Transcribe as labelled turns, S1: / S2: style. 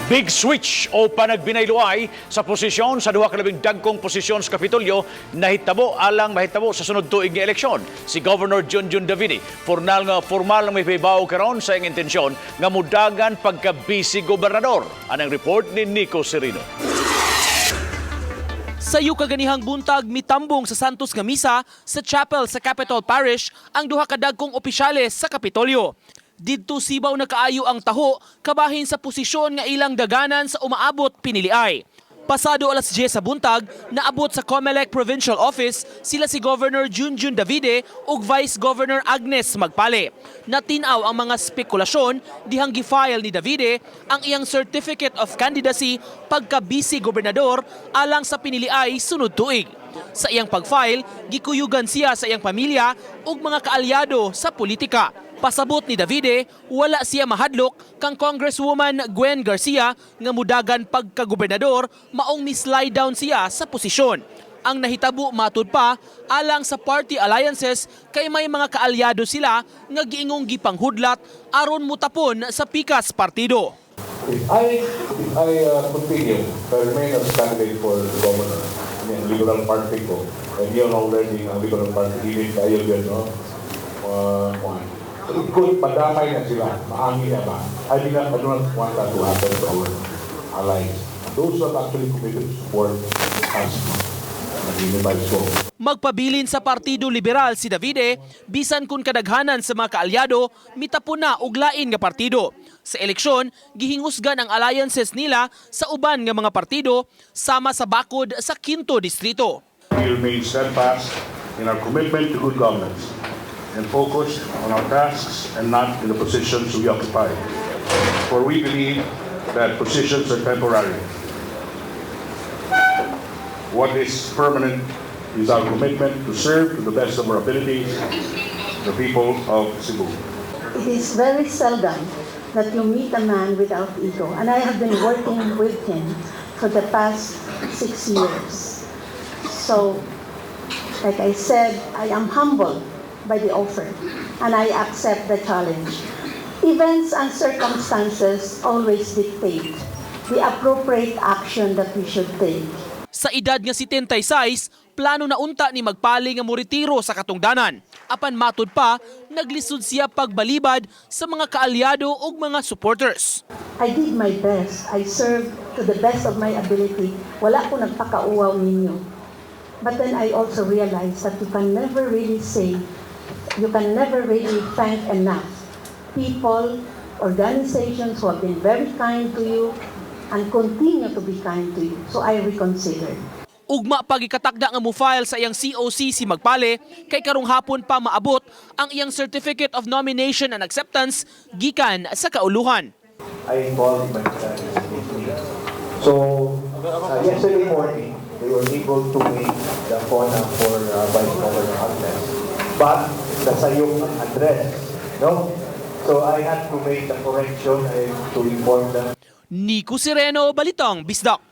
S1: Big switch o panagbinayloay sa posisyon sa duha ka labing dagkong posisyon sa Kapitolyo nahitabo alang mahitabo sa sunod tuig nga eleksyon. Si Governor Junjun Davide formal nga may paybaw karon sa iyang intensyon nga mudagan pagka-busy gobernador. Anang report ni Nico Serino.
S2: Sayo kaganihang buntag mitambong sa Santos nga misa sa chapel sa Capital Parish ang duha ka dagkong opisyales sa Kapitolyo. Didto sibaw na kaayo ang taho kabahin sa posisyon nga ilang daganan sa umaabot piniliay. Pasado alas 10 sa buntag, naabot sa COMELEC Provincial Office sila si Governor Junjun Davide ug Vice Governor Agnes Magpale. Natinaw ang mga spekulasyon dihang gifile ni Davide ang iyang Certificate of Candidacy pagka-busy gobernador alang sa piniliay sunod tuig. Sa iyang pag-file, gikuyugan siya sa iyang pamilya ug mga kaalyado sa politika. Pasabot ni Davide, wala siya mahadlok kang Congresswoman Gwen Garcia nga mudagan pagka-gobernador maong mi-slide down siya sa posisyon. Ang nahitabo matud pa alang sa party alliances kay may mga kaalyado sila nga giingong gipanghudlat aron mutapon sa pikas partido.
S3: I continue to remain as candidate for governor. Liberal Party ko. And yun already ang Liberal Party. Hindi tayo yun, no? Kung madamay na sila, maangin na ba? I do not want that to happen to our allies. Those who have actually committed to support us, nag-minimize ko.
S2: Magpabilin sa Partido Liberal si Davide, bisan kun kadaghanan sa mga kaalyado, mitapon na og lain nga partido. Sa eleksyon, gihingusgan ang alliances nila sa uban nga mga partido sama sa bakod sa 5th distrito.
S3: We remain steadfast in our commitment to good governance and focused on our tasks and not in the positions we occupy. For we believe that positions are temporary. What is permanent is our commitment to serve to the best of our abilities the people of Cebu.
S4: It is very seldom that you meet a man without ego, and I have been working with him for the past 6 years. So, like I said, I am humbled by the offer, and I accept the challenge. Events and circumstances always dictate the appropriate action that we should take.
S2: Sa edad nga 76, plano na unta ni Magpale nga moretiro sa katungdanan. Apan matud pa, naglisod siya pagbalibad sa mga kaalyado ug mga supporters.
S4: I did my best. I served to the best of my ability. Wala ko nagpakauaw ninyo. But then I also realized that you can never really thank enough people, organizations who have been very kind to you and continue to be kind to you. So I reconsidered.
S2: Ugma pagikatakda nga mo-file sa iyang COC si Magpale kay karong hapon pa maabot ang iyang Certificate of Nomination and Acceptance gikan sa kauluhan.
S5: I involved my So, yesterday morning, they were able to make the FONA for Vice Governor Agnes. But, nasayong ang address, no? So, I had to make the correction to inform them.
S2: Nico Sereno, Balitang Bisdak.